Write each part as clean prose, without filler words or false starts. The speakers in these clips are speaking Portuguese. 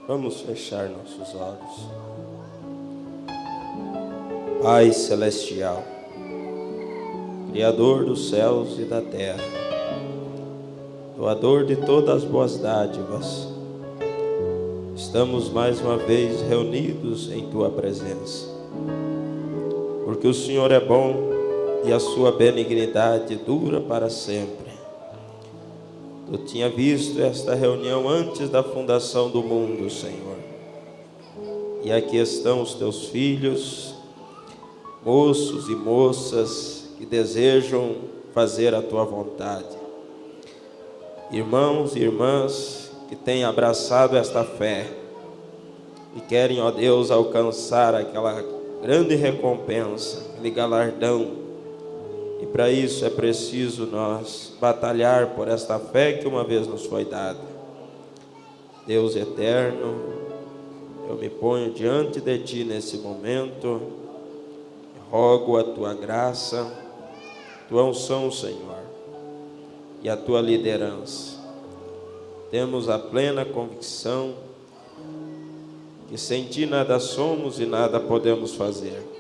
Vamos fechar nossos olhos. Pai celestial, Criador dos céus e da terra, doador de todas as boas dádivas, estamos mais uma vez reunidos em Tua presença, porque o Senhor é bom e a Sua benignidade dura para sempre. Eu tinha visto esta reunião antes da fundação do mundo, Senhor. E aqui estão os Teus filhos, moços e moças que desejam fazer a Tua vontade. Irmãos e irmãs que têm abraçado esta fé e querem, ó Deus, alcançar aquela grande recompensa, aquele galardão. E para isso é preciso nós batalhar por esta fé que uma vez nos foi dada. Deus eterno, eu me ponho diante de Ti nesse momento, rogo a Tua graça, Tua unção, Senhor, e a Tua liderança. Temos a plena convicção que sem Ti nada somos e nada podemos fazer.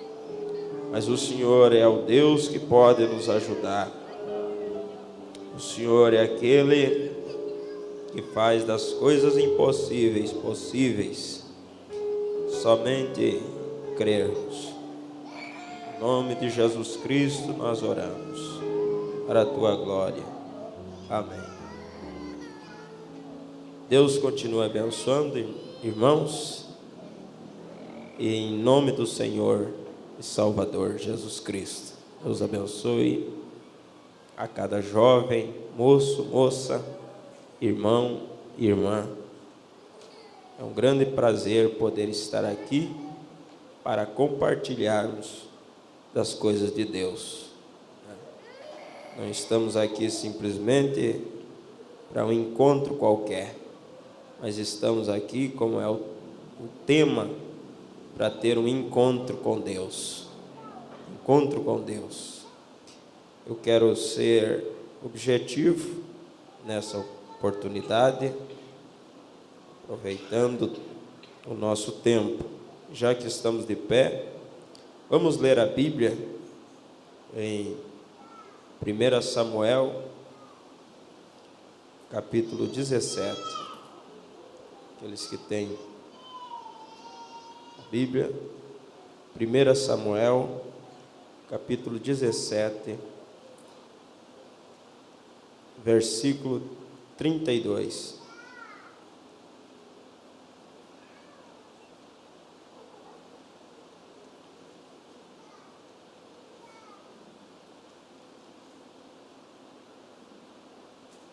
Mas o Senhor é o Deus que pode nos ajudar. O Senhor é aquele que faz das coisas impossíveis possíveis. Somente crermos. Em nome de Jesus Cristo nós oramos. Para a Tua glória. Amém. Deus continua abençoando, irmãos. E em nome do Senhor e Salvador Jesus Cristo, Deus abençoe a cada jovem, moço, moça, irmão e irmã. É um grande prazer poder estar aqui para compartilharmos das coisas de Deus. Não estamos aqui simplesmente para um encontro qualquer, mas estamos aqui, como é o tema, para ter um encontro com Deus. Encontro com Deus. Eu quero ser objetivo nessa oportunidade, aproveitando o nosso tempo. Já que estamos de pé, vamos ler a Bíblia em 1 Samuel, capítulo 17. Aqueles que têm Bíblia, 1 Samuel, capítulo 17, versículo 32.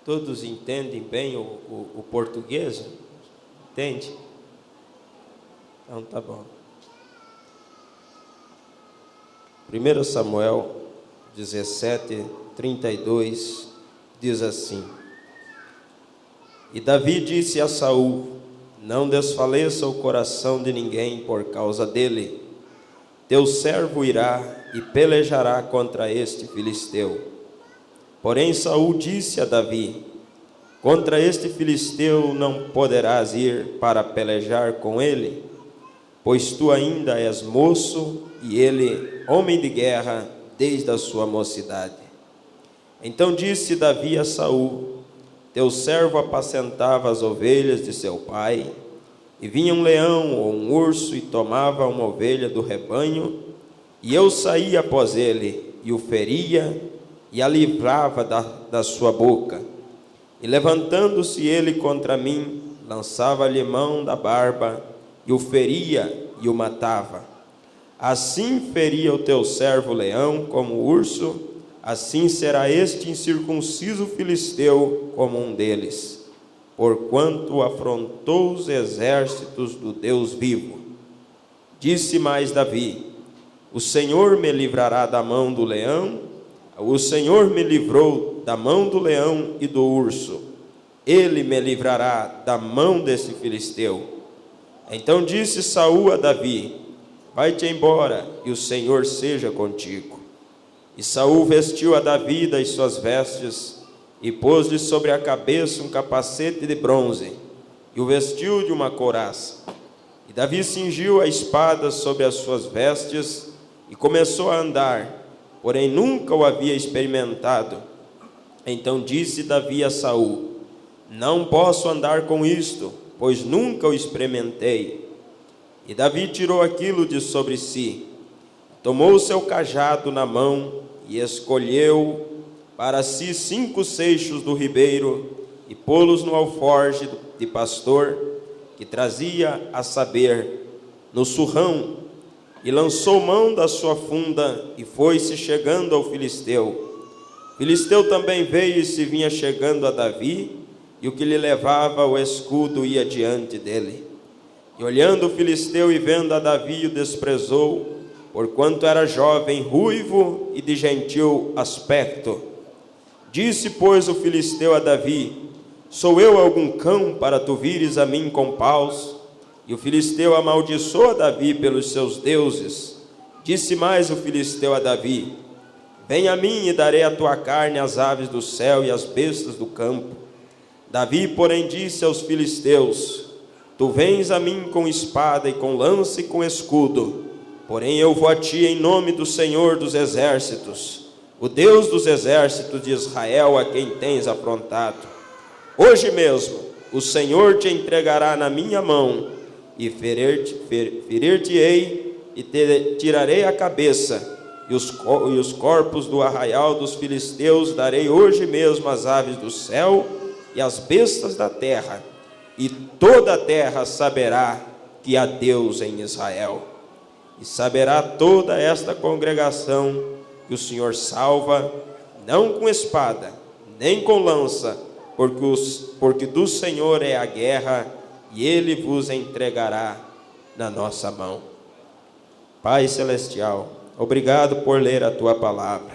Todos entendem bem o português? Entende? Então tá bom. 1 Samuel 17, 32 diz assim: E Davi disse a Saul: Não desfaleça o coração de ninguém por causa dele. Teu servo irá e pelejará contra este filisteu. Porém Saul disse a Davi: Contra este filisteu não poderás ir para pelejar com ele, pois tu ainda és moço e ele homem de guerra desde a sua mocidade. Então disse Davi a Saul: Teu servo apacentava as ovelhas de seu pai, e vinha um leão ou um urso e tomava uma ovelha do rebanho, e eu saía após ele e o feria e a livrava da sua boca. E levantando-se ele contra mim, lançava-lhe mão da barba e o feria e o matava. Assim feria o teu servo leão como o urso, assim será este incircunciso filisteu como um deles, porquanto afrontou os exércitos do Deus vivo. Disse mais Davi: O Senhor me livrará da mão do leão, o Senhor me livrou da mão do leão e do urso, ele me livrará da mão desse filisteu. Então disse Saul a Davi: Vai-te embora, e o Senhor seja contigo. E Saul vestiu a Davi das suas vestes, e pôs-lhe sobre a cabeça um capacete de bronze, e o vestiu de uma couraça. E Davi cingiu a espada sobre as suas vestes e começou a andar, porém nunca o havia experimentado. Então disse Davi a Saul: não posso andar com isto, pois nunca o experimentei. E Davi tirou aquilo de sobre si, tomou o seu cajado na mão e escolheu para si 5 seixos do ribeiro e pô-los no alforje de pastor que trazia, a saber, no surrão, e lançou mão da sua funda e foi-se chegando ao filisteu. O filisteu também veio e se vinha chegando a Davi, e o que lhe levava o escudo ia diante dele. E olhando o filisteu e vendo a Davi, o desprezou, porquanto era jovem, ruivo e de gentil aspecto. Disse, pois, o filisteu a Davi: sou eu algum cão para tu vires a mim com paus? E o filisteu amaldiçoou a Davi pelos seus deuses. Disse mais o filisteu a Davi: vem a mim e darei a tua carne às aves do céu e às bestas do campo. Davi, porém, disse aos filisteus: tu vens a mim com espada e com lança e com escudo, porém eu vou a ti em nome do Senhor dos exércitos, o Deus dos exércitos de Israel, a quem tens afrontado. Hoje mesmo o Senhor te entregará na minha mão, e ferir-te-ei, e te tirarei a cabeça, e os corpos do arraial dos filisteus darei hoje mesmo às aves do céu e às bestas da terra, e toda a terra saberá que há Deus em Israel. E saberá toda esta congregação que o Senhor salva, não com espada, nem com lança, porque do Senhor é a guerra, e Ele vos entregará na nossa mão. Pai Celestial, obrigado por ler a Tua palavra.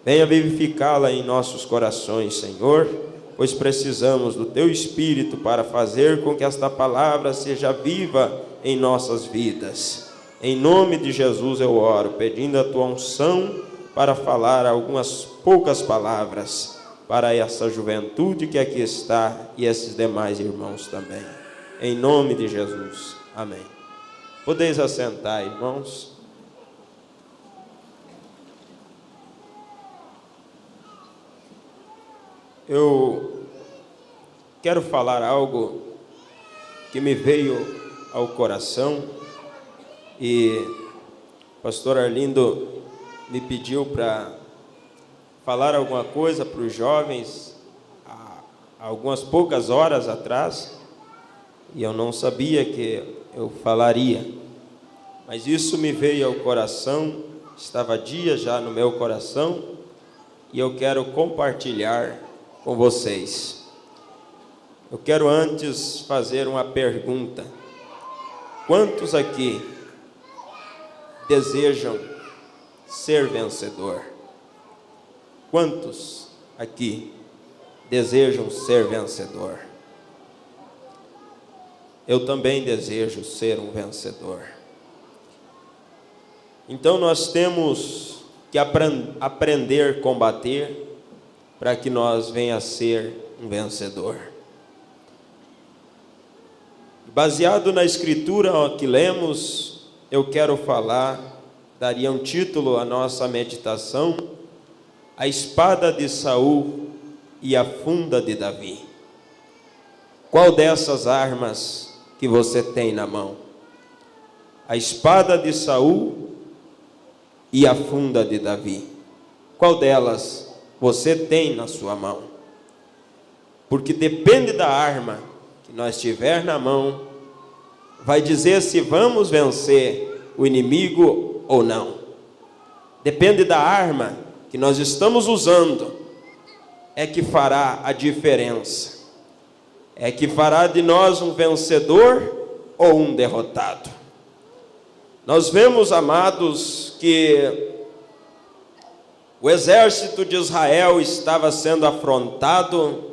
Venha vivificá-la em nossos corações, Senhor, pois precisamos do Teu Espírito para fazer com que esta palavra seja viva em nossas vidas. Em nome de Jesus eu oro, pedindo a Tua unção para falar algumas poucas palavras para essa juventude que aqui está e esses demais irmãos também. Em nome de Jesus. Amém. Podeis assentar, irmãos. Eu quero falar algo que me veio ao coração e o pastor Arlindo me pediu para falar alguma coisa para os jovens há algumas poucas horas atrás, e eu não sabia que eu falaria, mas isso me veio ao coração, estava dias já no meu coração, e eu quero compartilhar com vocês. Eu quero antes fazer uma pergunta: quantos aqui desejam ser vencedor? Quantos aqui desejam ser vencedor? Eu também desejo ser um vencedor. Então nós temos que aprender a combater para que nós venha a ser um vencedor. Baseado na escritura que lemos, eu quero falar, daria um título à nossa meditação: a espada de Saul e a funda de Davi. Qual dessas armas que você tem na mão? A espada de Saul e a funda de Davi. Qual delas você tem na sua mão? Porque depende da arma que nós tiver na mão, vai dizer se vamos vencer o inimigo ou não. Depende da arma que nós estamos usando, é que fará a diferença. É que fará de nós um vencedor ou um derrotado. Nós vemos, amados, que o exército de Israel estava sendo afrontado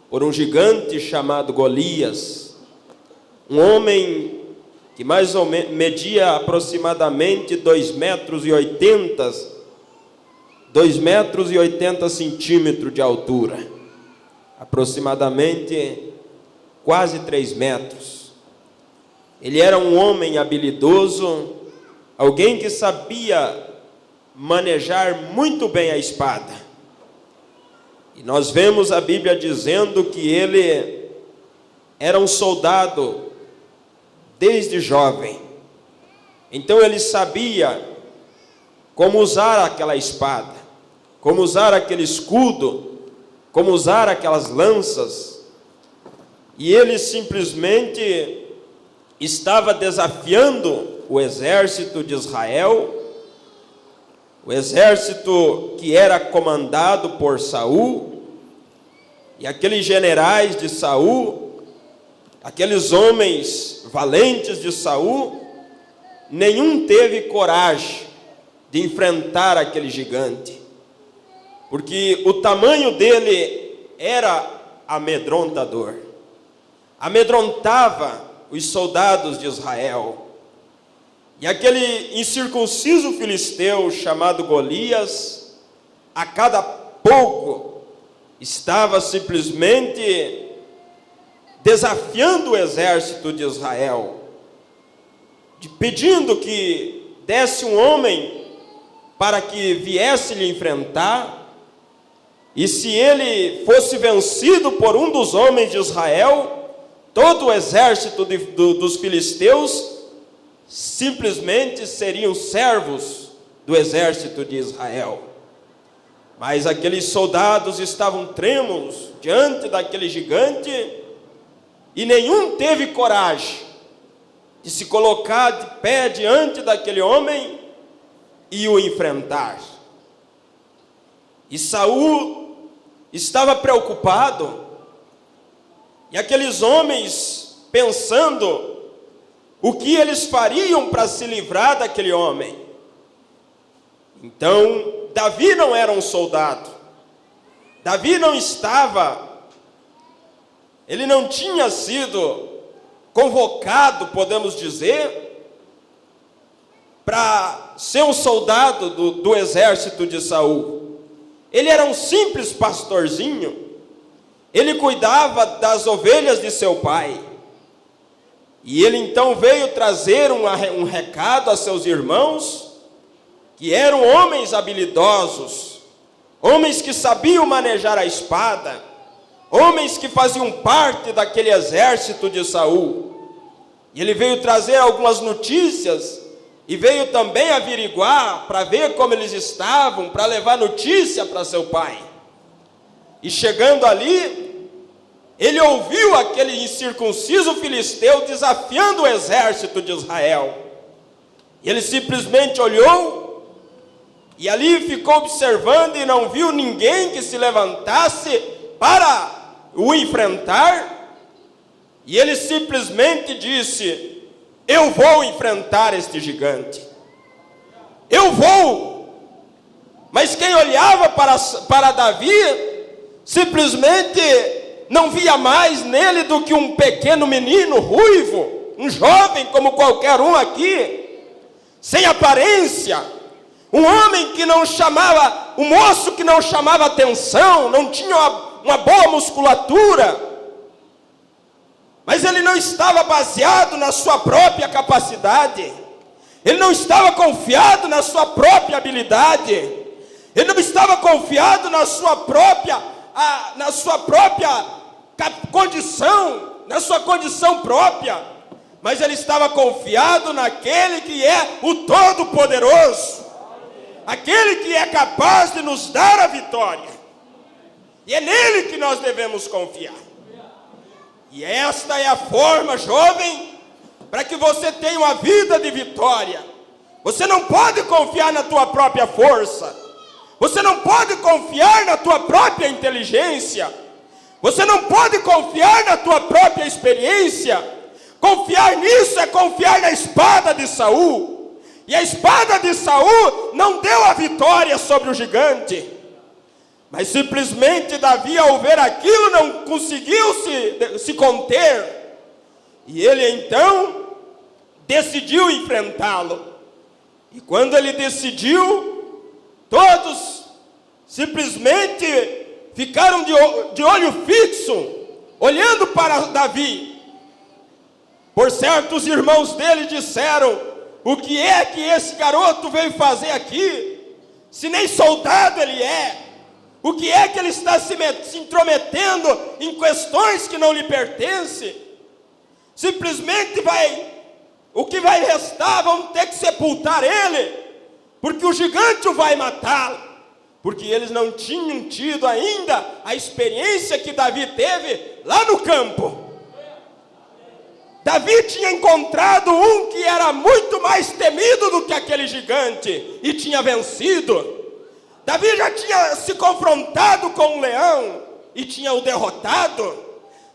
por um gigante chamado Golias, um homem que mais ou menos media aproximadamente 2,80 metros de altura, aproximadamente quase 3 metros. Ele era um homem habilidoso, alguém que sabia manejar muito bem a espada. E nós vemos a Bíblia dizendo que ele era um soldado desde jovem. Então ele sabia como usar aquela espada, como usar aquele escudo, como usar aquelas lanças. E ele simplesmente estava desafiando o exército de Israel, o exército que era comandado por Saul, e aqueles generais de Saul, aqueles homens valentes de Saul, nenhum teve coragem de enfrentar aquele gigante, porque o tamanho dele era amedrontador, amedrontava os soldados de Israel. E aquele incircunciso filisteu chamado Golias, a cada pouco estava simplesmente desafiando o exército de Israel, pedindo que desse um homem para que viesse lhe enfrentar, e se ele fosse vencido por um dos homens de Israel, todo o exército dos filisteus simplesmente seriam servos do exército de Israel. Mas aqueles soldados estavam trêmulos diante daquele gigante, e nenhum teve coragem de se colocar de pé diante daquele homem e o enfrentar. E Saul estava preocupado, e aqueles homens pensando o que eles fariam para se livrar daquele homem. Então, Davi não era um soldado. Davi não estava, ele não tinha sido convocado, podemos dizer, para ser um soldado do exército de Saul. Ele era um simples pastorzinho. Ele cuidava das ovelhas de seu pai. E ele então veio trazer um recado a seus irmãos, que eram homens habilidosos, homens que sabiam manejar a espada, homens que faziam parte daquele exército de Saul. E ele veio trazer algumas notícias, e veio também averiguar, para ver como eles estavam, para levar notícia para seu pai. E chegando ali, ele ouviu aquele incircunciso filisteu desafiando o exército de Israel. Ele simplesmente olhou, e ali ficou observando, e não viu ninguém que se levantasse para o enfrentar. E ele simplesmente disse: eu vou enfrentar este gigante, eu vou. Mas quem olhava para Davi, simplesmente não via mais nele do que um pequeno menino ruivo, um jovem como qualquer um aqui, sem aparência, um homem que não chamava, um moço que não chamava atenção, não tinha uma boa musculatura. Mas ele não estava baseado na sua própria capacidade, ele não estava confiado na sua própria habilidade, ele não estava confiado na sua própria condição, na sua condição própria, mas ele estava confiado naquele que é o Todo-Poderoso, aquele que é capaz de nos dar a vitória, e é nele que nós devemos confiar. E esta é a forma, jovem, para que você tenha uma vida de vitória. Você não pode confiar na tua própria força, você não pode confiar na tua própria inteligência, você não pode confiar na tua própria experiência. Confiar nisso é confiar na espada de Saul, e a espada de Saul não deu a vitória sobre o gigante. Mas simplesmente Davi, ao ver aquilo, não conseguiu se conter. E ele então decidiu enfrentá-lo. E quando ele decidiu, todos simplesmente ficaram de olho fixo olhando para Davi, por certo os irmãos dele disseram: o que é que esse garoto veio fazer aqui? Se nem soldado ele é. O que é que ele está se intrometendo em questões que não lhe pertencem? Simplesmente o que vai restar, vamos ter que sepultar ele, porque o gigante o vai matá-lo. Porque eles não tinham tido ainda a experiência que Davi teve lá no campo. Davi tinha encontrado um que era muito mais temido do que aquele gigante, e tinha vencido. Davi já tinha se confrontado com um leão, e tinha o derrotado.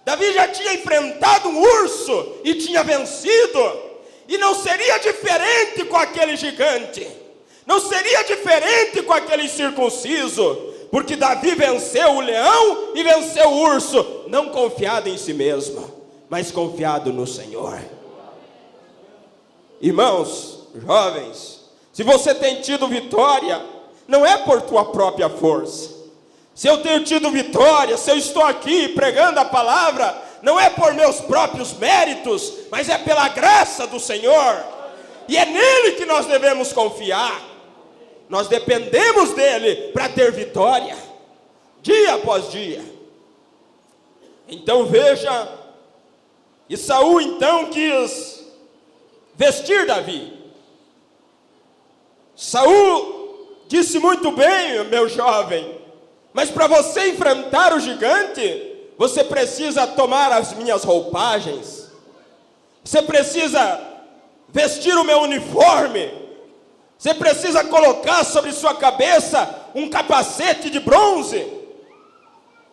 Davi já tinha enfrentado um urso, e tinha vencido. E não seria diferente com aquele gigante, não seria diferente com aquele incircunciso, porque Davi venceu o leão e venceu o urso, não confiado em si mesmo, mas confiado no Senhor. Irmãos, jovens, se você tem tido vitória, não é por tua própria força. Se eu tenho tido vitória, se eu estou aqui pregando a palavra, não é por meus próprios méritos, mas é pela graça do Senhor. E é nele que nós devemos confiar. Nós dependemos dele para ter vitória, dia após dia. Então veja, e Saul então quis vestir Davi. Saul disse: muito bem, meu jovem, mas para você enfrentar o gigante, você precisa tomar as minhas roupagens, você precisa vestir o meu uniforme, você precisa colocar sobre sua cabeça um capacete de bronze,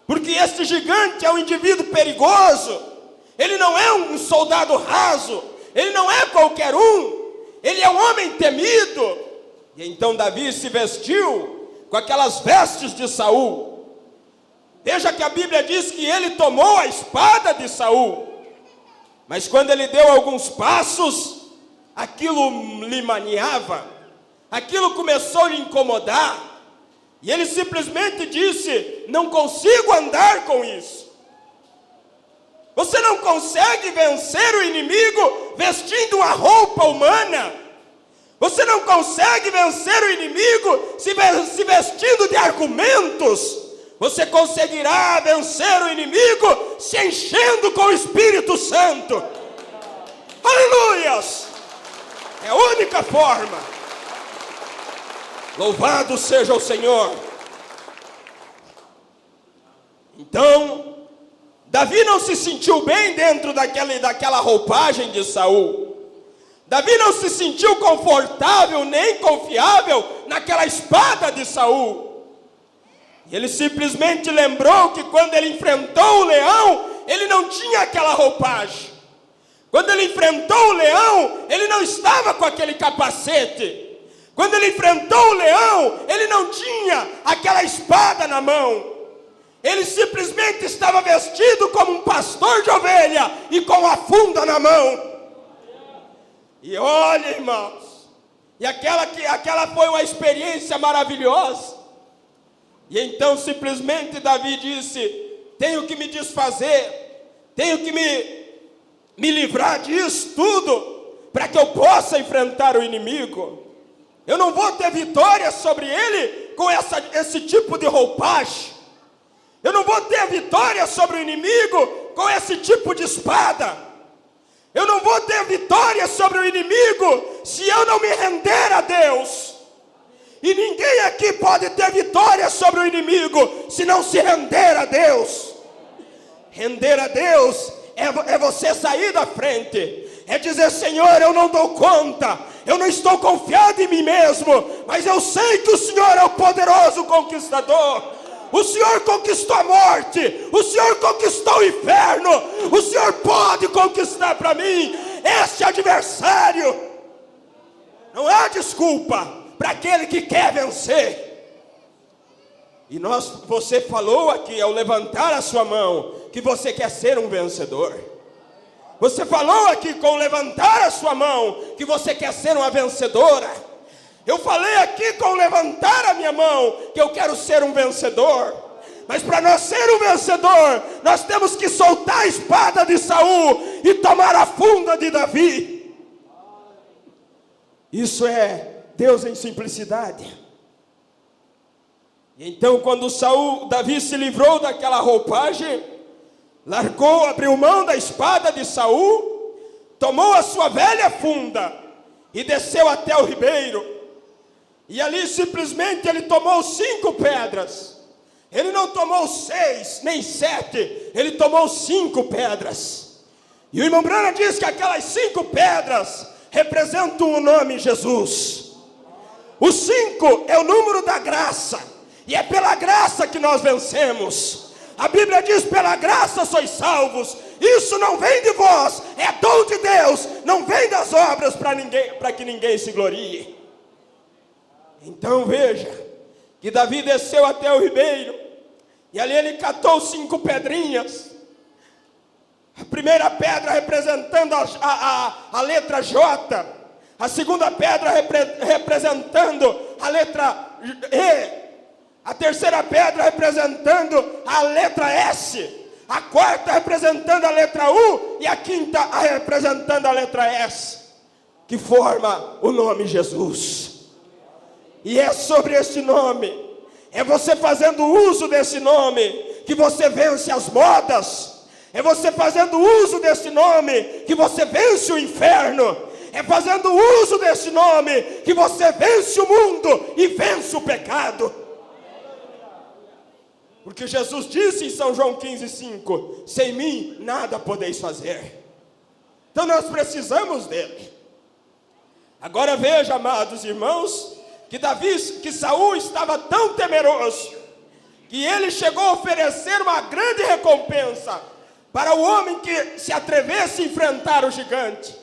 porque este gigante é um indivíduo perigoso, ele não é um soldado raso, ele não é qualquer um, ele é um homem temido. E então Davi se vestiu com aquelas vestes de Saul. Veja que a Bíblia diz que ele tomou a espada de Saul, mas quando ele deu alguns passos, aquilo lhe maniava, aquilo começou a lhe incomodar, e ele simplesmente disse: não consigo andar com isso. Você não consegue vencer o inimigo vestindo uma roupa humana. Você não consegue vencer o inimigo se vestindo de argumentos. Você conseguirá vencer o inimigo se enchendo com o Espírito Santo. Aleluias! É a única forma. Louvado seja o Senhor. Então, Davi não se sentiu bem dentro daquela roupagem de Saul. Davi não se sentiu confortável nem confiável naquela espada de Saul. E ele simplesmente lembrou que quando ele enfrentou o leão, ele não tinha aquela roupagem. Quando ele enfrentou o leão, ele não estava com aquele capacete. Quando ele enfrentou o leão, ele não tinha aquela espada na mão. Ele simplesmente estava vestido como um pastor de ovelha e com a funda na mão. E olha, irmãos, e aquela foi uma experiência maravilhosa. E então simplesmente Davi disse: tenho que me desfazer, tenho que me livrar disso tudo, para que eu possa enfrentar o inimigo. Eu não vou ter vitória sobre ele com esse tipo de roupagem. Eu não vou ter vitória sobre o inimigo com esse tipo de espada. Eu não vou ter vitória sobre o inimigo se eu não me render a Deus. E ninguém aqui pode ter vitória sobre o inimigo se não se render a Deus. Render a Deus é você sair da frente, é dizer: Senhor, eu não dou conta, eu não estou confiado em mim mesmo, mas eu sei que o Senhor é o poderoso conquistador. O Senhor conquistou a morte, o Senhor conquistou o inferno, o Senhor pode conquistar para mim este adversário. Não há desculpa para aquele que quer vencer. E você falou aqui ao levantar a sua mão que você quer ser um vencedor. Você falou aqui com levantar a sua mão que você quer ser uma vencedora. Eu falei aqui com levantar a minha mão que eu quero ser um vencedor. Mas para nós ser um vencedor, nós temos que soltar a espada de Saul e tomar a funda de Davi. Isso é Deus em simplicidade. E então, quando Davi se livrou daquela roupagem, largou, abriu mão da espada de Saul, tomou a sua velha funda e desceu até o ribeiro. E ali simplesmente ele tomou 5 pedras. Ele não tomou 6, nem 7, ele tomou 5 pedras. E o irmão Branham diz que aquelas 5 pedras representam o nome Jesus. O 5 é o número da graça, e é pela graça que nós vencemos. A Bíblia diz: pela graça sois salvos. Isso não vem de vós, é dom de Deus, não vem das obras para que ninguém se glorie. Então veja, que Davi desceu até o ribeiro, e ali ele catou 5 pedrinhas. A primeira pedra representando a letra J, a segunda pedra representando a letra E, a terceira pedra representando a letra S, a quarta representando a letra U, e a quinta representando a letra S, que forma o nome Jesus. E é sobre este nome, é você fazendo uso desse nome, que você vence as modas. É você fazendo uso desse nome, que você vence o inferno. É fazendo uso desse nome, que você vence o mundo e vence o pecado. Porque Jesus disse em São João 15:5, sem mim nada podeis fazer. Então nós precisamos dele. Agora veja, amados irmãos, que Saul estava tão temeroso, que ele chegou a oferecer uma grande recompensa para o homem que se atrevesse a enfrentar o gigante.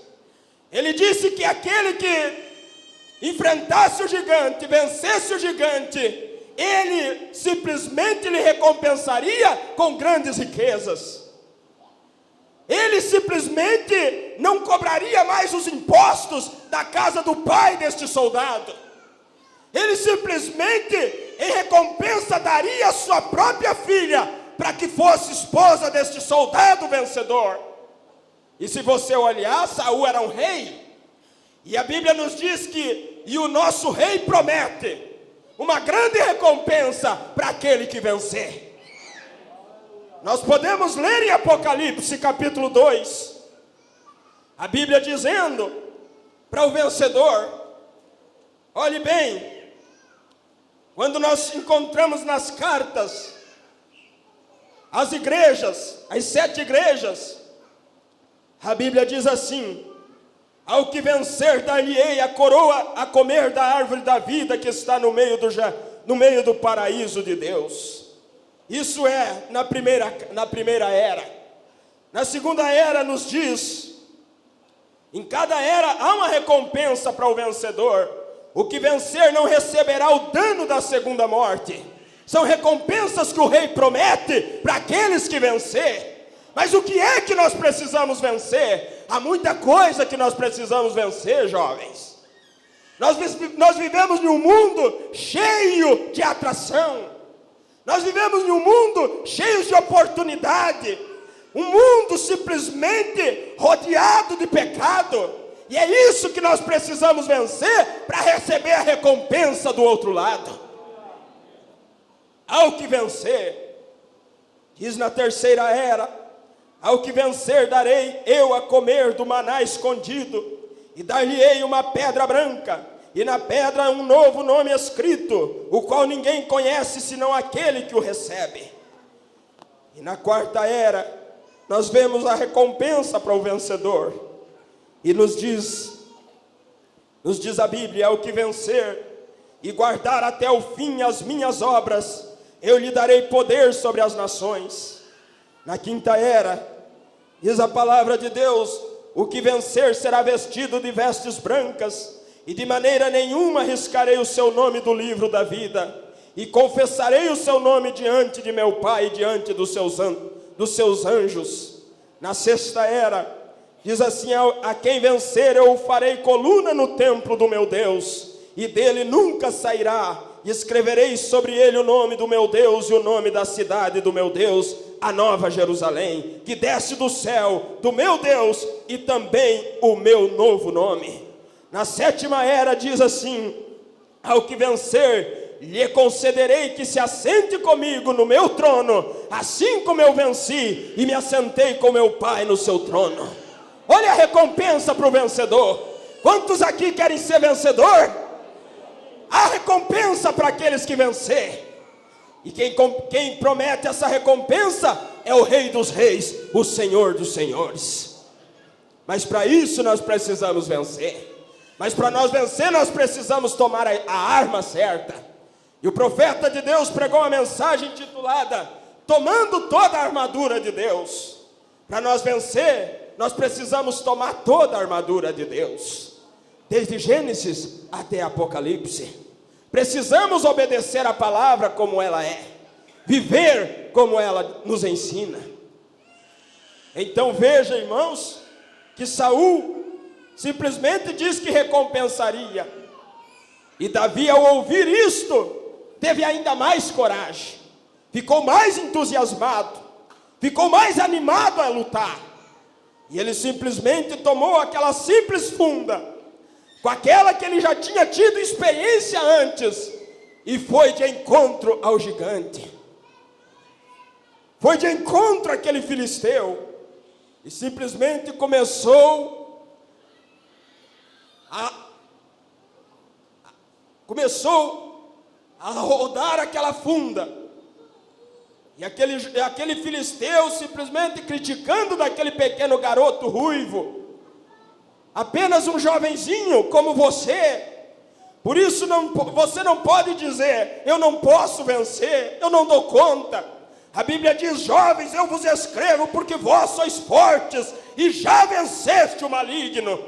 Ele disse que aquele que enfrentasse o gigante, vencesse o gigante, ele simplesmente lhe recompensaria com grandes riquezas. Ele simplesmente não cobraria mais os impostos da casa do pai deste soldado. Ele simplesmente, em recompensa, daria a sua própria filha para que fosse esposa deste soldado vencedor. E se você olhar, Saul era um rei, e a Bíblia nos diz que o nosso rei promete uma grande recompensa para aquele que vencer. Nós podemos ler em Apocalipse capítulo 2, a Bíblia dizendo para o vencedor, olhe bem, quando nós encontramos nas cartas as igrejas, as 7 igrejas, a Bíblia diz assim: ao que vencer dar-lhe-ei a coroa a comer da árvore da vida que está no meio do paraíso de Deus. Isso é na primeira era. Na segunda era nos diz, em cada era há uma recompensa para o vencedor. O que vencer não receberá o dano da segunda morte. São recompensas que o rei promete para aqueles que vencer. Mas o que é que nós precisamos vencer? Há muita coisa que nós precisamos vencer, jovens. Nós vivemos em um mundo cheio de atração. Nós vivemos em um mundo cheio de oportunidade. Um mundo simplesmente rodeado de pecado. E é isso que nós precisamos vencer para receber a recompensa do outro lado. Ao que vencer, diz na terceira era, ao que vencer darei eu a comer do maná escondido, e dar-lhe-ei uma pedra branca, e na pedra um novo nome escrito, o qual ninguém conhece senão aquele que o recebe. E na quarta era, nós vemos a recompensa para o vencedor. E nos diz a Bíblia, ao que vencer e guardar até o fim as minhas obras, eu lhe darei poder sobre as nações. Na quinta era, diz a palavra de Deus, o que vencer será vestido de vestes brancas, e de maneira nenhuma riscarei o seu nome do livro da vida, e confessarei o seu nome diante de meu Pai e diante dos seus anjos. Na sexta era, diz assim, a quem vencer eu farei coluna no templo do meu Deus, e dele nunca sairá, e escreverei sobre ele o nome do meu Deus e o nome da cidade do meu Deus, a nova Jerusalém, que desce do céu, do meu Deus, e também o meu novo nome. Na 7ª era diz assim: ao que vencer, lhe concederei que se assente comigo no meu trono, assim como eu venci e me assentei com meu Pai no seu trono. Olha a recompensa para o vencedor. Quantos aqui querem ser vencedor? Há recompensa para aqueles que vencer. E quem promete essa recompensa é o Rei dos Reis, o Senhor dos Senhores. Mas para isso nós precisamos vencer. Mas para nós vencer nós precisamos tomar a arma certa. E o profeta de Deus pregou uma mensagem intitulada Tomando toda a armadura de Deus. Para nós vencer, nós precisamos tomar toda a armadura de Deus. Desde Gênesis até Apocalipse. Precisamos obedecer a palavra como ela é. Viver como ela nos ensina. Então veja, irmãos, que Saul simplesmente diz que recompensaria. E Davi, ao ouvir isto, teve ainda mais coragem. Ficou mais entusiasmado. Ficou mais animado a lutar. E ele simplesmente tomou aquela simples funda, com aquela que ele já tinha tido experiência antes, e foi de encontro ao gigante. Foi de encontro àquele filisteu. E simplesmente começou a rodar aquela funda. E aquele filisteu simplesmente criticando daquele pequeno garoto ruivo, apenas um jovenzinho como você. Por isso você não pode dizer: eu não posso vencer, eu não dou conta. A Bíblia diz: jovens, eu vos escrevo porque vós sois fortes e já venceste o maligno.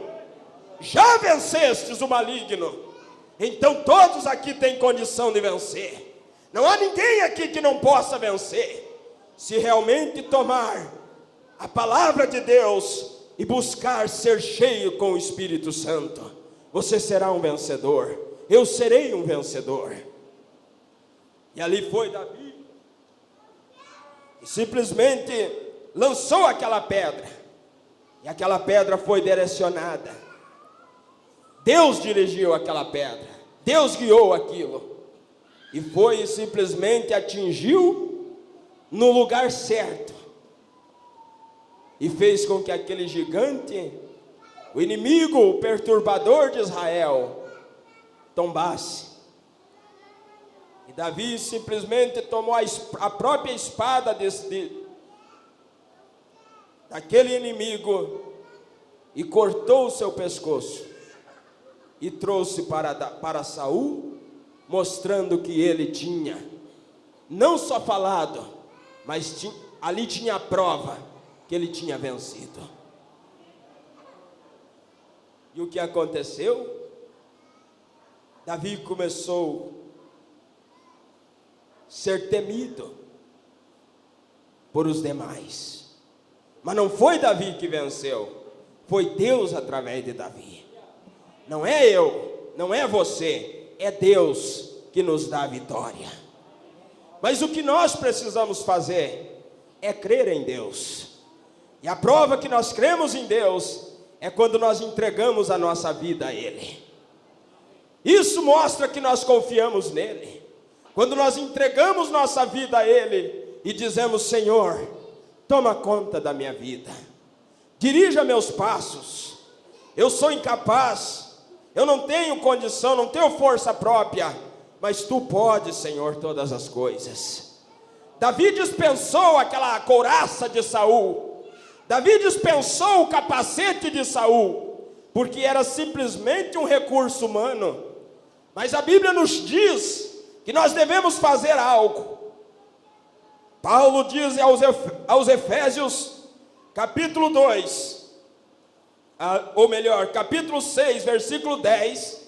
Já vencestes o maligno. Então todos aqui têm condição de vencer. Não há ninguém aqui que não possa vencer, se realmente tomar a palavra de Deus e buscar ser cheio com o Espírito Santo. Você será um vencedor. Eu serei um vencedor. E ali foi Davi, e simplesmente lançou aquela pedra, e aquela pedra foi direcionada. Deus dirigiu aquela pedra, Deus guiou aquilo, e foi e simplesmente atingiu no lugar certo, e fez com que aquele gigante, o inimigo, o perturbador de Israel, tombasse. E Davi simplesmente tomou a própria espada daquele inimigo e cortou o seu pescoço e trouxe para Saul, mostrando que ele tinha não só falado, mas ali tinha a prova que ele tinha vencido. E o que aconteceu? Davi começou a ser temido por os demais. Mas não foi Davi que venceu, foi Deus através de Davi. Não é eu, não é você, é Deus que nos dá a vitória. Mas o que nós precisamos fazer é crer em Deus. E a prova que nós cremos em Deus é quando nós entregamos a nossa vida a Ele. Isso mostra que nós confiamos nele. Quando nós entregamos nossa vida a Ele e dizemos: Senhor, toma conta da minha vida, dirija meus passos, eu sou incapaz, eu não tenho condição, não tenho força própria, mas Tu podes, Senhor, todas as coisas. Davi dispensou aquela couraça de Saul, Davi dispensou o capacete de Saul, porque era simplesmente um recurso humano. Mas a Bíblia nos diz que nós devemos fazer algo. Paulo diz aos Efésios, capítulo 2, ou melhor, capítulo 6, versículo 10,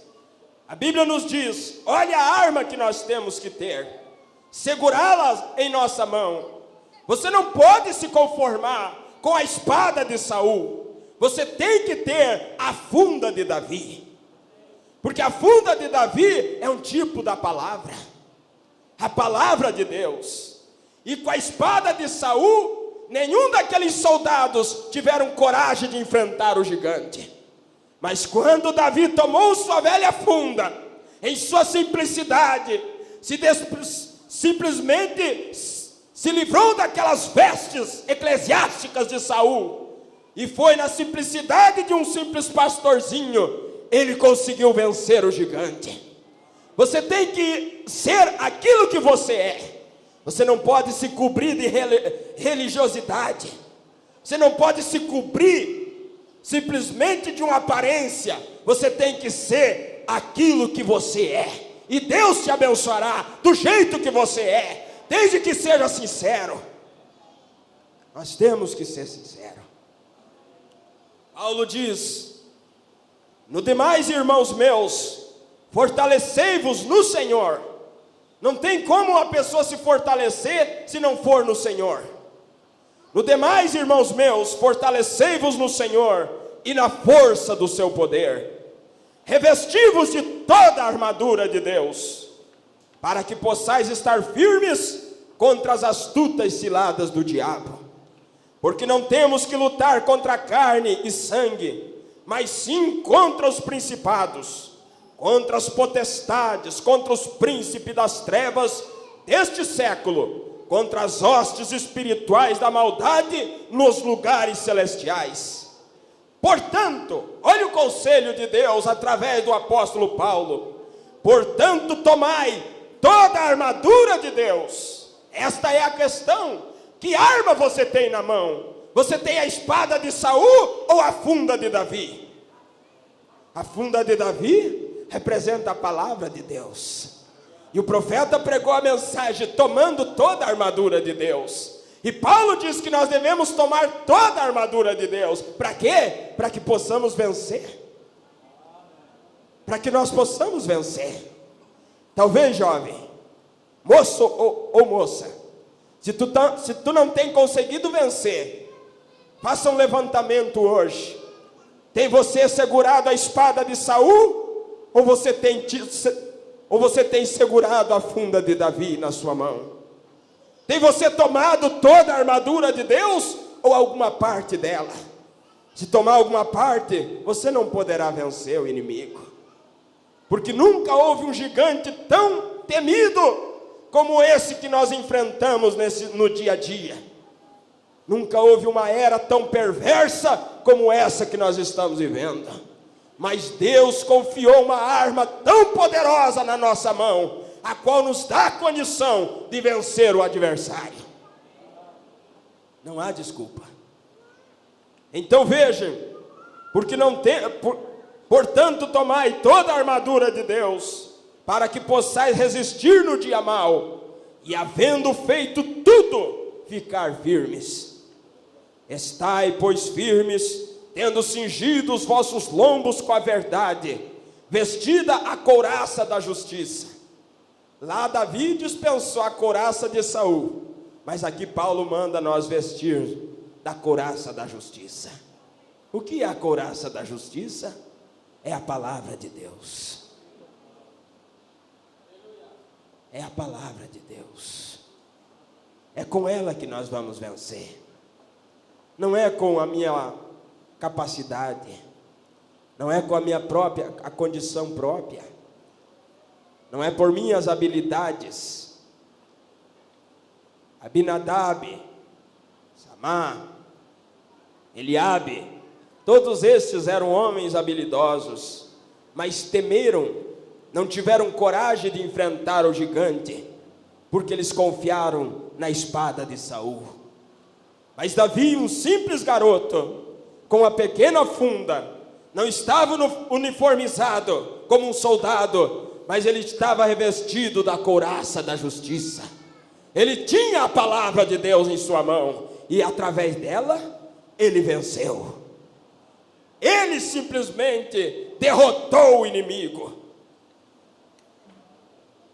a Bíblia nos diz: olha a arma que nós temos que ter, segurá-la em nossa mão. Você não pode se conformar com a espada de Saul, você tem que ter a funda de Davi. Porque a funda de Davi é um tipo da palavra, a palavra de Deus. E com a espada de Saul, nenhum daqueles soldados tiveram coragem de enfrentar o gigante. Mas quando Davi tomou sua velha funda, em sua simplicidade, simplesmente se livrou daquelas vestes eclesiásticas de Saul, e foi na simplicidade de um simples pastorzinho, ele conseguiu vencer o gigante. Você tem que ser aquilo que você é. Você não pode se cobrir de religiosidade. Você não pode se cobrir simplesmente de uma aparência. Você tem que ser aquilo que você é. E Deus te abençoará do jeito que você é, desde que seja sincero. Nós temos que ser sinceros. Paulo diz: no demais, irmãos meus, fortalecei-vos no Senhor. Não tem como uma pessoa se fortalecer se não for no Senhor. No demais, irmãos meus, fortalecei-vos no Senhor e na força do seu poder. Revesti-vos de toda a armadura de Deus, para que possais estar firmes contra as astutas ciladas do diabo. Porque não temos que lutar contra carne e sangue, mas sim contra os principados, contra as potestades, contra os príncipes das trevas deste século, contra as hostes espirituais da maldade nos lugares celestiais. Portanto, olha o conselho de Deus através do apóstolo Paulo: portanto, tomai toda a armadura de Deus. Esta é a questão: que arma você tem na mão? Você tem a espada de Saul ou a funda de Davi? A funda de Davi representa a palavra de Deus. E o profeta pregou a mensagem tomando toda a armadura de Deus. E Paulo diz que nós devemos tomar toda a armadura de Deus. Para quê? Para que possamos vencer. Para que nós possamos vencer. Talvez, jovem, moço ou moça, se tu não tem conseguido vencer, faça um levantamento hoje. Tem você segurado a espada de Saul? Ou você tem segurado a funda de Davi na sua mão? Tem você tomado toda a armadura de Deus? Ou alguma parte dela? Se tomar alguma parte, você não poderá vencer o inimigo. Porque nunca houve um gigante tão temido como esse que nós enfrentamos no dia a dia. Nunca houve uma era tão perversa como essa que nós estamos vivendo. Mas Deus confiou uma arma tão poderosa na nossa mão, a qual nos dá a condição de vencer o adversário. Não há desculpa. Então vejam, portanto tomai toda a armadura de Deus, para que possais resistir no dia mau, e havendo feito tudo, ficar firmes. Estai, pois, firmes, tendo cingido os vossos lombos com a verdade, vestida a couraça da justiça. Lá Davi dispensou a couraça de Saul, mas aqui Paulo manda nós vestir da couraça da justiça. O que é a couraça da justiça? É a palavra de Deus. É a palavra de Deus. É com ela que nós vamos vencer. Não é com a minha capacidade, não é com a minha própria, a condição própria, não é por minhas habilidades. Abinadab, Samá, Eliabe, todos estes eram homens habilidosos, mas temeram, não tiveram coragem de enfrentar o gigante, porque eles confiaram na espada de Saul. Mas Davi, um simples garoto, com uma pequena funda, não estava uniformizado como um soldado, mas ele estava revestido da couraça da justiça. Ele tinha a palavra de Deus em sua mão, e através dela, ele venceu. Ele simplesmente derrotou o inimigo.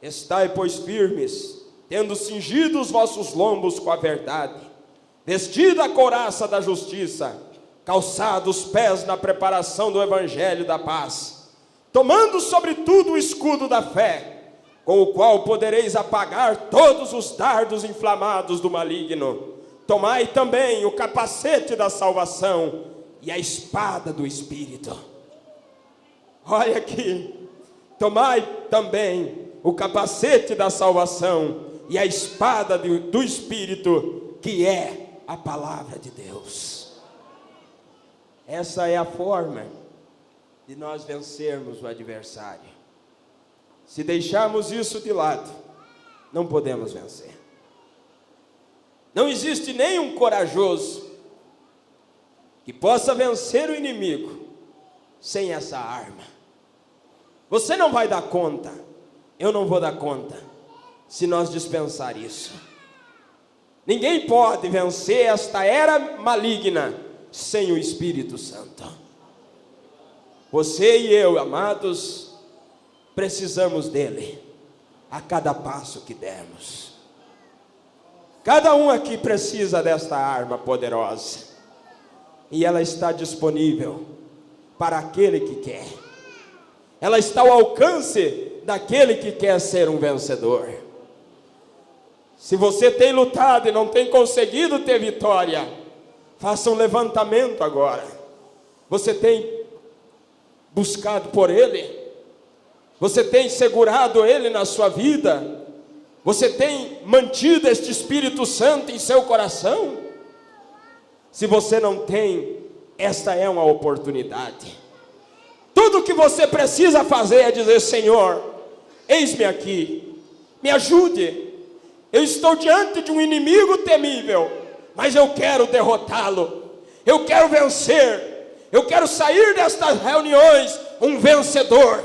Estai, pois, firmes, tendo cingido os vossos lombos com a verdade, vestida a couraça da justiça, calçados os pés na preparação do evangelho da paz, tomando sobretudo o escudo da fé, com o qual podereis apagar todos os dardos inflamados do maligno. Tomai também o capacete da salvação e a espada do Espírito. Olha aqui. Tomai também o capacete da salvação e a espada do Espírito, que é a palavra de Deus. Essa é a forma de nós vencermos o adversário. Se deixarmos isso de lado, não podemos vencer. Não existe nenhum corajoso que possa vencer o inimigo sem essa arma. Você não vai dar conta, eu não vou dar conta, se nós dispensar isso. Ninguém pode vencer esta era maligna sem o Espírito Santo. Você e eu, amados, precisamos dele a cada passo que dermos. Cada um aqui precisa desta arma poderosa, e ela está disponível para aquele que quer. Ela está ao alcance daquele que quer ser um vencedor. Se você tem lutado e não tem conseguido ter vitória, faça um levantamento agora. Você tem buscado por ele? Você tem segurado ele na sua vida? Você tem mantido este Espírito Santo em seu coração? Se você não tem, esta é uma oportunidade. Tudo o que você precisa fazer é dizer: Senhor, eis-me aqui, me ajude. Eu estou diante de um inimigo temível, mas eu quero derrotá-lo. Eu quero vencer. Eu quero sair destas reuniões um vencedor.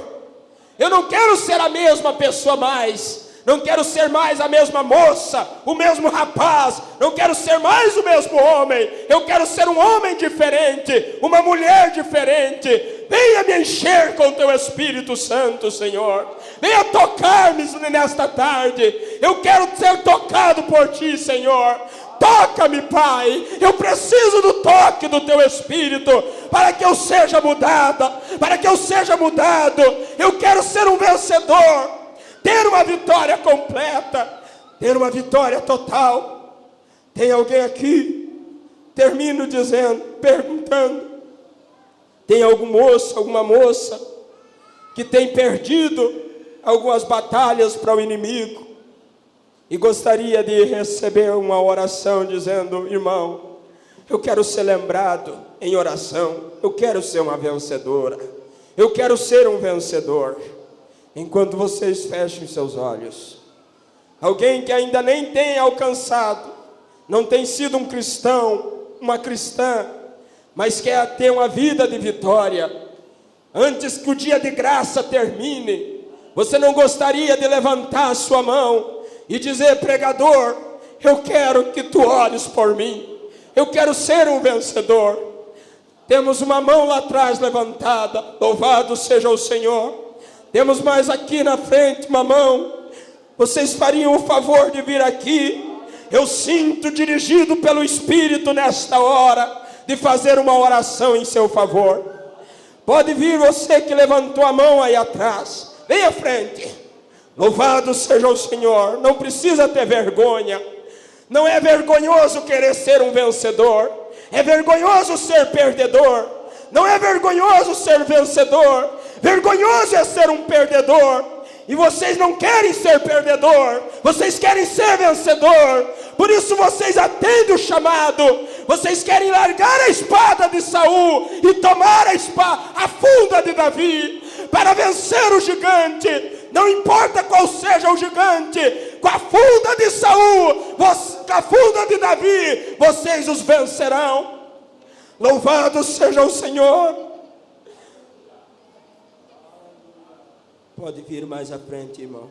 Eu não quero ser a mesma pessoa mais. Não quero ser mais a mesma moça, o mesmo rapaz. Não quero ser mais o mesmo homem. Eu quero ser um homem diferente, uma mulher diferente. Venha me encher com o teu Espírito Santo, Senhor. Venha tocar-me nesta tarde. Eu quero ser tocado por ti, Senhor. Toca-me, Pai. Eu preciso do toque do teu Espírito para que eu seja mudada, para que eu seja mudado. Eu quero ser um vencedor, ter uma vitória completa, ter uma vitória total. Tem alguém aqui? Termino dizendo, perguntando: tem algum moço, alguma moça que tem perdido algumas batalhas para o inimigo e gostaria de receber uma oração dizendo: irmão, eu quero ser lembrado em oração, eu quero ser uma vencedora, eu quero ser um vencedor. Enquanto vocês fechem seus olhos, alguém que ainda nem tem alcançado, não tem sido um cristão, uma cristã, mas quer ter uma vida de vitória, antes que o dia de graça termine, você não gostaria de levantar a sua mão e dizer: pregador, eu quero que tu ores por mim, eu quero ser um vencedor? Temos uma mão lá atrás levantada, louvado seja o Senhor. Temos mais aqui na frente uma mão. Vocês fariam o favor de vir aqui? Eu sinto dirigido pelo Espírito nesta hora de fazer uma oração em seu favor. Pode vir você que levantou a mão aí atrás, vem à frente. Louvado seja o Senhor. Não precisa ter vergonha. Não é vergonhoso querer ser um vencedor. É vergonhoso ser perdedor. Não é vergonhoso ser vencedor. Vergonhoso é ser um perdedor. E vocês não querem ser perdedor, vocês querem ser vencedor. Por isso vocês atendem o chamado. Vocês querem largar a espada de Saul e tomar a funda de Davi para vencer o gigante. Não importa qual seja o gigante, com a funda de Saul, com a funda de Davi, vocês os vencerão. Louvado seja o Senhor. Pode vir mais à frente, irmão.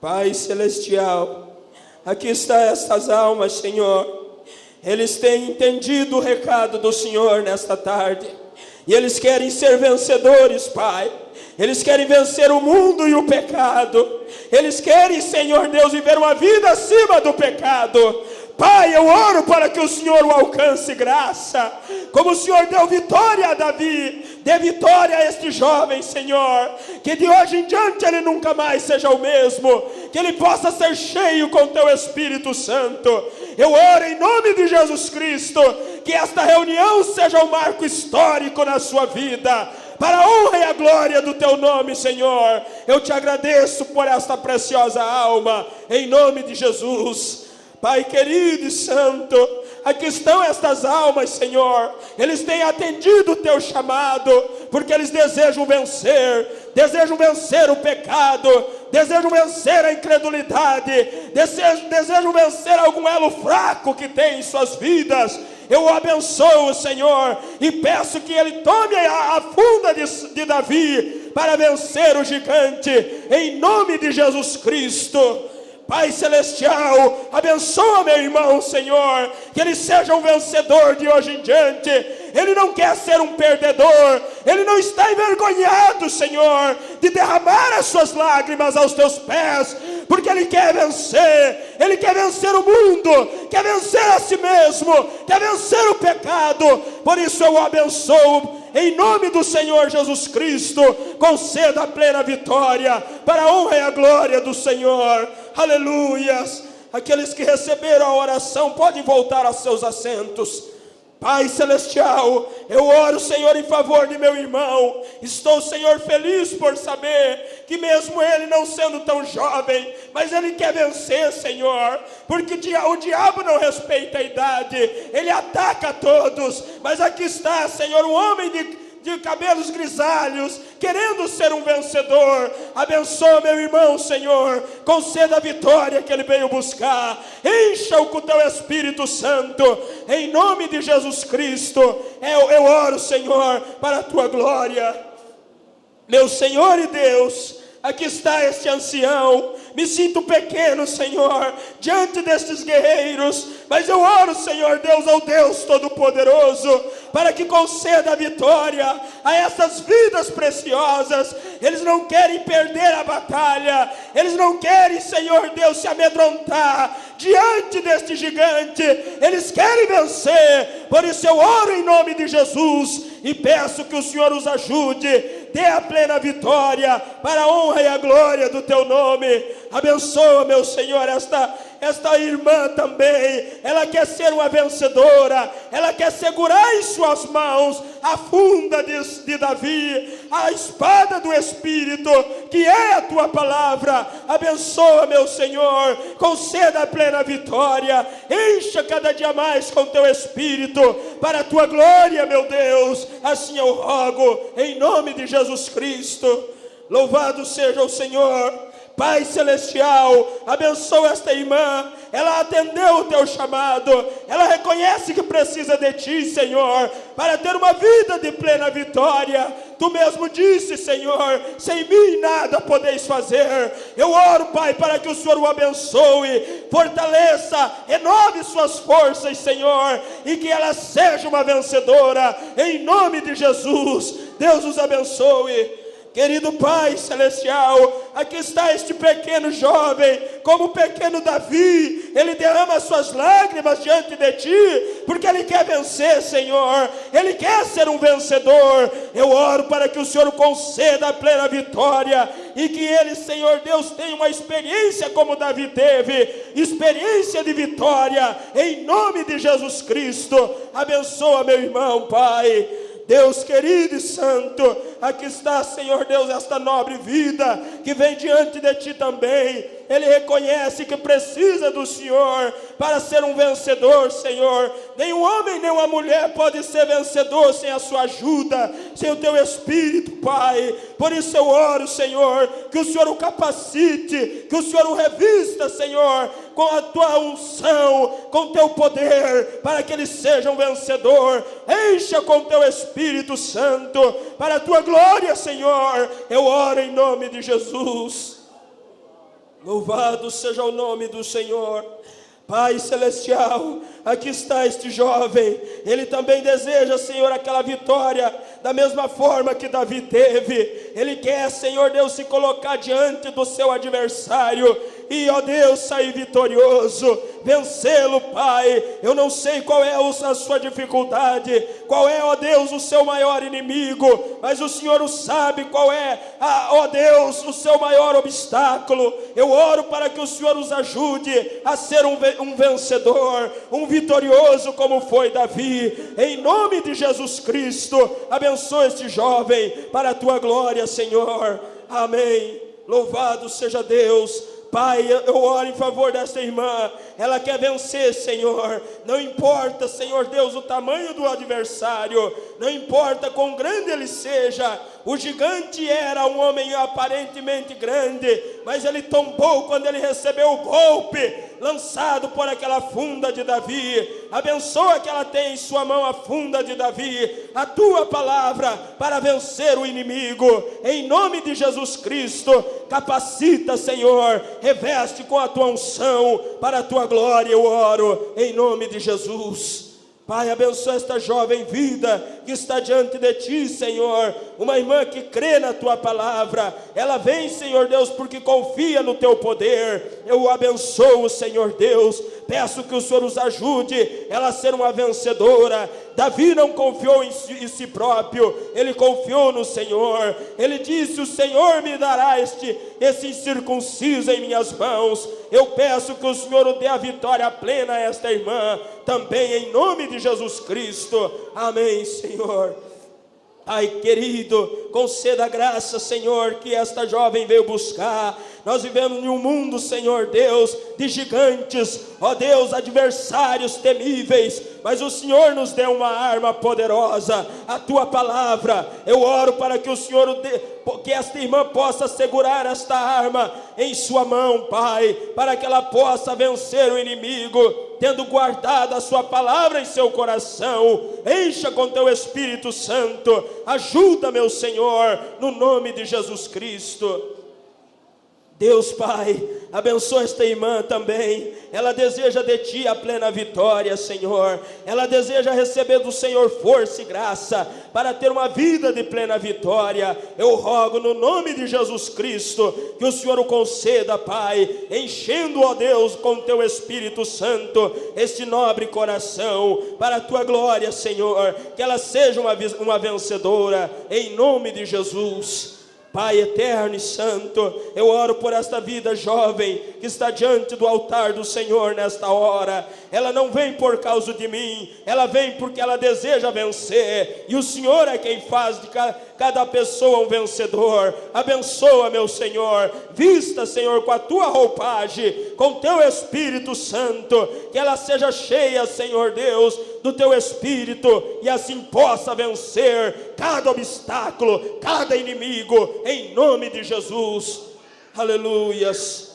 Pai celestial, aqui estão estas almas, Senhor. Eles têm entendido o recado do Senhor nesta tarde, e eles querem ser vencedores, Pai. Eles querem vencer o mundo e o pecado. Eles querem, Senhor Deus, viver uma vida acima do pecado. Pai, eu oro para que o Senhor o alcance graça, como o Senhor deu vitória a Davi, dê vitória a este jovem, Senhor, que de hoje em diante ele nunca mais seja o mesmo, que ele possa ser cheio com teu Espírito Santo. Eu oro em nome de Jesus Cristo, que esta reunião seja um marco histórico na sua vida, para a honra e a glória do teu nome, Senhor. Eu te agradeço por esta preciosa alma, em nome de Jesus. Pai querido e santo, aqui estão estas almas, Senhor. Eles têm atendido o teu chamado, porque eles desejam vencer o pecado, desejam vencer a incredulidade, desejam vencer algum elo fraco que tem em suas vidas. Eu o abençoo, Senhor, e peço que ele tome a funda de Davi para vencer o gigante, em nome de Jesus Cristo. Pai celestial, abençoa meu irmão, Senhor, que ele seja um vencedor de hoje em diante. Ele não quer ser um perdedor, ele não está envergonhado, Senhor, de derramar as suas lágrimas aos teus pés, porque ele quer vencer o mundo, quer vencer a si mesmo, quer vencer o pecado. Por isso eu o abençoo, em nome do Senhor Jesus Cristo. Conceda a plena vitória, para a honra e a glória do Senhor. Aleluias. Aqueles que receberam a oração podem voltar aos seus assentos. Pai celestial, eu oro, Senhor, em favor de meu irmão. Estou, Senhor, feliz por saber que mesmo ele não sendo tão jovem, mas ele quer vencer, Senhor, porque o diabo não respeita a idade, ele ataca a todos. Mas aqui está, Senhor, um homem de cabelos grisalhos, querendo ser um vencedor. Abençoa meu irmão, Senhor, conceda a vitória que ele veio buscar, encha-o com o teu Espírito Santo, em nome de Jesus Cristo. Eu oro, Senhor, para a tua glória. Meu Senhor e Deus, aqui está este ancião. Me sinto pequeno, Senhor, diante destes guerreiros, mas eu oro, Senhor Deus, ao Deus Todo-Poderoso, para que conceda a vitória a essas vidas preciosas. Eles não querem perder a batalha, eles não querem, Senhor Deus, se amedrontar diante deste gigante, eles querem vencer. Por isso eu oro em nome de Jesus e peço que o Senhor os ajude, dê a plena vitória para a honra e a glória do teu nome. Abençoa, meu Senhor, esta irmã também. Ela quer ser uma vencedora, ela quer segurar em suas mãos a funda de Davi, a espada do Espírito, que é a tua palavra. Abençoa, meu Senhor, conceda a plena vitória, encha cada dia mais com teu Espírito, para a tua glória, meu Deus. Assim eu rogo, em nome de Jesus Cristo. Louvado seja o Senhor. Pai celestial, abençoa esta irmã. Ela atendeu o teu chamado, ela reconhece que precisa de ti, Senhor, para ter uma vida de plena vitória. Tu mesmo disse, Senhor, sem mim nada podeis fazer. Eu oro, Pai, para que o Senhor o abençoe, fortaleça, renove suas forças, Senhor, e que ela seja uma vencedora, em nome de Jesus. Deus os abençoe. Querido Pai celestial, aqui está este pequeno jovem, como o pequeno Davi. Ele derrama suas lágrimas diante de ti, porque ele quer vencer, Senhor, ele quer ser um vencedor. Eu oro para que o Senhor conceda a plena vitória, e que ele, Senhor Deus, tenha uma experiência como Davi teve, experiência de vitória, em nome de Jesus Cristo. Abençoa meu irmão, Pai. Deus querido e santo, aqui está, Senhor Deus, esta nobre vida que vem diante de ti também. Ele reconhece que precisa do Senhor para ser um vencedor, Senhor. Nenhum homem, nem uma mulher pode ser vencedor sem a sua ajuda, sem o teu Espírito, Pai. Por isso eu oro, Senhor, que o Senhor o capacite, que o Senhor o revista, Senhor, com a tua unção, com o teu poder, para que ele seja um vencedor. Encha com o teu Espírito Santo, para a tua glória, Senhor. Eu oro em nome de Jesus. Louvado seja o nome do Senhor. Pai celestial, aqui está este jovem. Ele também deseja, Senhor, aquela vitória da mesma forma que Davi teve. Ele quer, Senhor Deus, se colocar diante do seu adversário e, ó Deus, sair vitorioso, vencê-lo, Pai. Eu não sei qual é a sua dificuldade, qual é, ó Deus, o seu maior inimigo, mas o Senhor o sabe qual é, ó Deus, o seu maior obstáculo. Eu oro para que o Senhor os ajude a ser um vencedor, um vitorioso como foi Davi, em nome de Jesus Cristo. Abençoa este jovem para a tua glória, Senhor. Amém. Louvado seja Deus. Pai, eu oro em favor desta irmã, ela quer vencer, Senhor, não importa, Senhor Deus, o tamanho do adversário, não importa quão grande ele seja. O gigante era um homem aparentemente grande, mas ele tombou quando ele recebeu o golpe lançado por aquela funda de Davi. Abençoa que ela tenha em sua mão a funda de Davi, a tua palavra, para vencer o inimigo, em nome de Jesus Cristo. Capacita, Senhor, reveste com a tua unção, para a tua glória eu oro, em nome de Jesus. Pai, abençoa esta jovem vida que está diante de Ti, Senhor, uma irmã que crê na Tua palavra. Ela vem, Senhor Deus, porque confia no Teu poder. Eu o abençoo, Senhor Deus. Peço que o Senhor os ajude ela a ser uma vencedora. Davi não confiou em si próprio, ele confiou no Senhor. Ele disse: o Senhor me dará esse incircunciso em minhas mãos. Eu peço que o Senhor o dê a vitória plena a esta irmã, também em nome de Jesus Cristo. Amém, Senhor. Ai, querido, conceda graça, Senhor, que esta jovem veio buscar. Nós vivemos em um mundo, Senhor Deus, de gigantes, ó Deus, adversários temíveis, mas o Senhor nos deu uma arma poderosa, a Tua palavra. Eu oro para que o Senhor, que esta irmã possa segurar esta arma em sua mão, Pai, para que ela possa vencer o inimigo, tendo guardado a sua palavra em seu coração. Encha com Teu Espírito Santo. Ajuda, meu Senhor, no nome de Jesus Cristo. Deus Pai, abençoa esta irmã também. Ela deseja de Ti a plena vitória, Senhor. Ela deseja receber do Senhor força e graça para ter uma vida de plena vitória. Eu rogo no nome de Jesus Cristo que o Senhor o conceda, Pai, enchendo, ó Deus, com Teu Espírito Santo este nobre coração, para a Tua glória, Senhor. Que ela seja uma vencedora, em nome de Jesus. Pai eterno e santo, eu oro por esta vida jovem que está diante do altar do Senhor nesta hora. Ela não vem por causa de mim, ela vem porque ela deseja vencer, e o Senhor é quem faz de cada pessoa um vencedor. Abençoa, meu Senhor, vista, Senhor, com a Tua roupagem, com Teu Espírito Santo, que ela seja cheia, Senhor Deus, do Teu Espírito, e assim possa vencer cada obstáculo, cada inimigo, em nome de Jesus. Aleluias.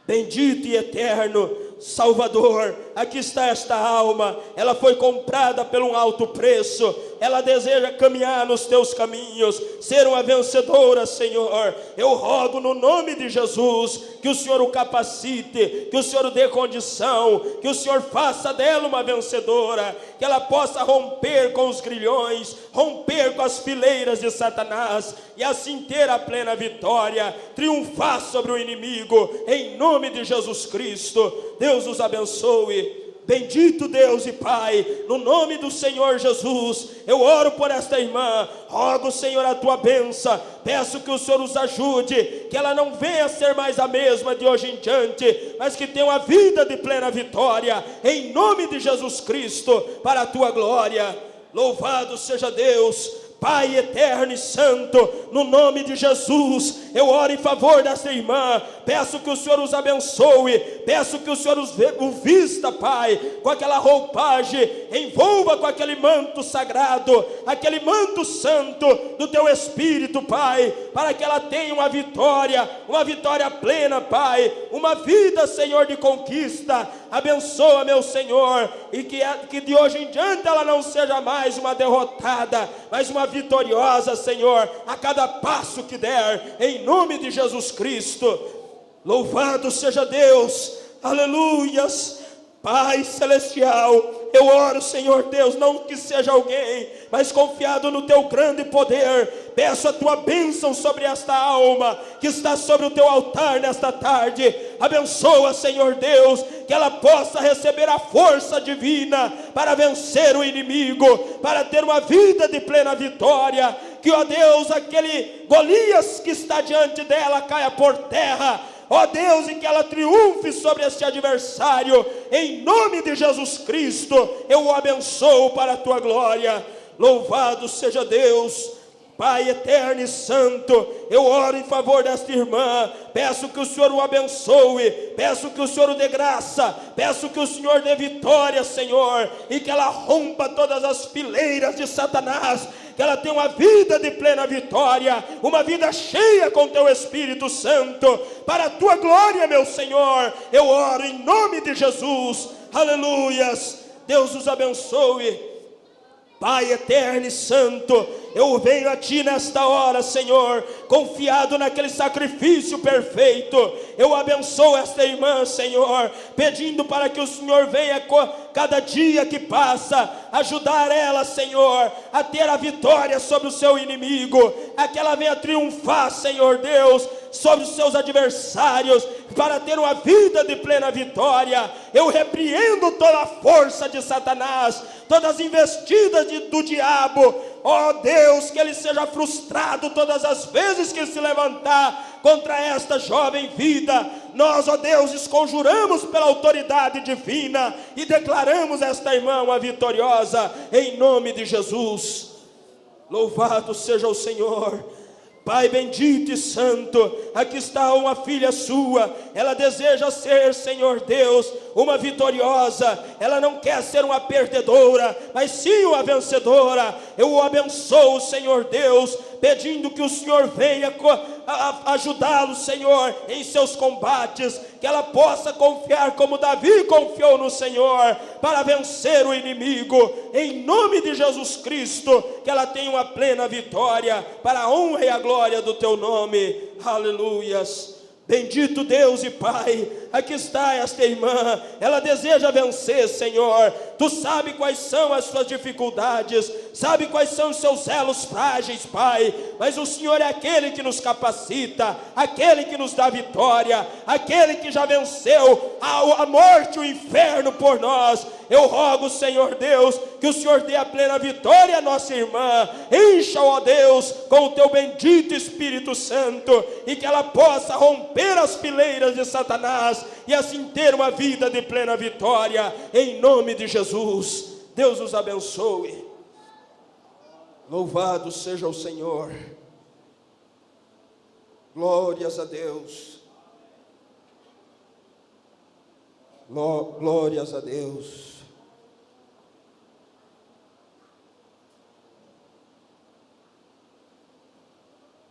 Bendito e eterno Salvador, aqui está esta alma, ela foi comprada por um alto preço, ela deseja caminhar nos Teus caminhos, ser uma vencedora, Senhor. Eu rogo no nome de Jesus, que o Senhor o capacite, que o Senhor o dê condição, que o Senhor faça dela uma vencedora, que ela possa romper com os grilhões, romper com as fileiras de Satanás, e assim ter a plena vitória, triunfar sobre o inimigo, em nome de Jesus Cristo. Deus os abençoe. Bendito Deus e Pai, no nome do Senhor Jesus, eu oro por esta irmã. Rogo, Senhor, a Tua bênção. Peço que o Senhor os ajude, que ela não venha a ser mais a mesma de hoje em diante, mas que tenha uma vida de plena vitória, em nome de Jesus Cristo, para a Tua glória. Louvado seja Deus. Pai eterno e santo, no nome de Jesus, eu oro em favor dessa irmã. Peço que o Senhor os abençoe, peço que o Senhor o vista, Pai, com aquela roupagem, envolva com aquele manto sagrado, aquele manto santo do Teu Espírito, Pai, para que ela tenha uma vitória plena, Pai, uma vida, Senhor, de conquista. Abençoa, meu Senhor, e que de hoje em diante ela não seja mais uma derrotada, mas uma vitoriosa, Senhor, a cada passo que der, em nome de Jesus Cristo. Louvado seja Deus. Aleluias. Pai celestial, eu oro, Senhor Deus, não que seja alguém, mas confiado no teu grande poder, peço a tua bênção sobre esta alma, que está sobre o teu altar nesta tarde. Abençoa, Senhor Deus, que ela possa receber a força divina, para vencer o inimigo, para ter uma vida de plena vitória. Que, ó Deus, aquele Golias que está diante dela caia por terra, ó Deus, e que ela triunfe sobre este adversário, em nome de Jesus Cristo. Eu o abençoo para a tua glória. Louvado seja Deus. Pai eterno e santo, eu oro em favor desta irmã, peço que o Senhor o abençoe, peço que o Senhor o dê graça, peço que o Senhor dê vitória, Senhor, e que ela rompa todas as fileiras de Satanás, que ela tenha uma vida de plena vitória, uma vida cheia com teu Espírito Santo, para a tua glória, meu Senhor. Eu oro em nome de Jesus, aleluias. Deus os abençoe. Pai eterno e santo, eu venho a Ti nesta hora, Senhor, confiado naquele sacrifício perfeito. Eu abençoo esta irmã, Senhor, pedindo para que o Senhor venha cada dia que passa, ajudar ela, Senhor, a ter a vitória sobre o seu inimigo, a que ela venha triunfar, Senhor Deus, sobre os seus adversários, para ter uma vida de plena vitória. Eu repreendo toda a força de Satanás, todas as investidas do diabo, ó Deus, que ele seja frustrado todas as vezes que se levantar contra esta jovem vida. Nós, ó Deus, esconjuramos pela autoridade divina e declaramos esta irmã uma vitoriosa, em nome de Jesus. Louvado seja o Senhor. Pai bendito e santo, aqui está uma filha sua, ela deseja ser, Senhor Deus, uma vitoriosa, ela não quer ser uma perdedora, mas sim uma vencedora. Eu o abençoo, Senhor Deus, pedindo que o Senhor venha ajudá-lo, Senhor, em seus combates, que ela possa confiar como Davi confiou no Senhor, para vencer o inimigo, em nome de Jesus Cristo, que ela tenha uma plena vitória, para a honra e a glória do teu nome, aleluias. Bendito Deus e Pai, aqui está esta irmã, ela deseja vencer, Senhor. Tu sabe quais são as suas dificuldades, sabe quais são os seus elos frágeis, Pai, mas o Senhor é aquele que nos capacita, aquele que nos dá vitória, aquele que já venceu a morte, o inferno por nós. Eu rogo, Senhor Deus, que o Senhor dê a plena vitória à nossa irmã, encha, ó Deus, com o teu bendito Espírito Santo, e que ela possa romper as fileiras de Satanás, e assim ter uma vida de plena vitória, em nome de Jesus. Deus os abençoe. Louvado seja o Senhor. Glórias a Deus. Glórias a Deus.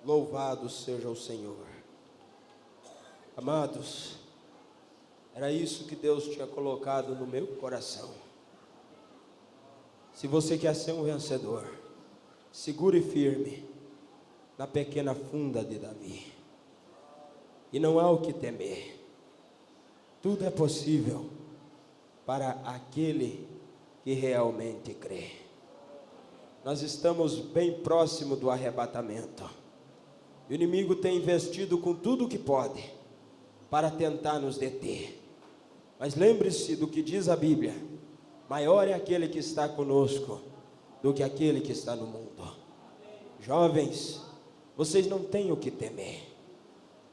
Louvado seja o Senhor. Amados, era isso que Deus tinha colocado no meu coração. Se você quer ser um vencedor, segure firme na pequena funda de Davi, e não há o que temer. Tudo é possível para aquele que realmente crê. Nós estamos bem próximo do arrebatamento. O inimigo tem investido com tudo o que pode para tentar nos deter. Mas lembre-se do que diz a Bíblia: maior é aquele que está conosco do que aquele que está no mundo. Jovens, vocês não têm o que temer.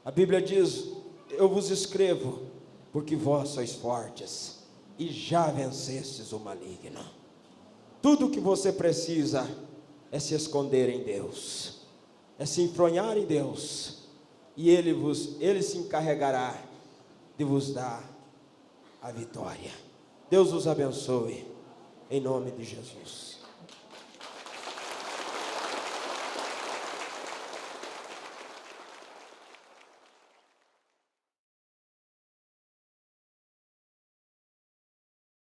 A Bíblia diz: eu vos escrevo porque vós sois fortes e já vencestes o maligno. Tudo o que você precisa é se esconder em Deus, é se enfronhar em Deus, e Ele se encarregará de vos dar a vitória. Deus os abençoe, em nome de Jesus.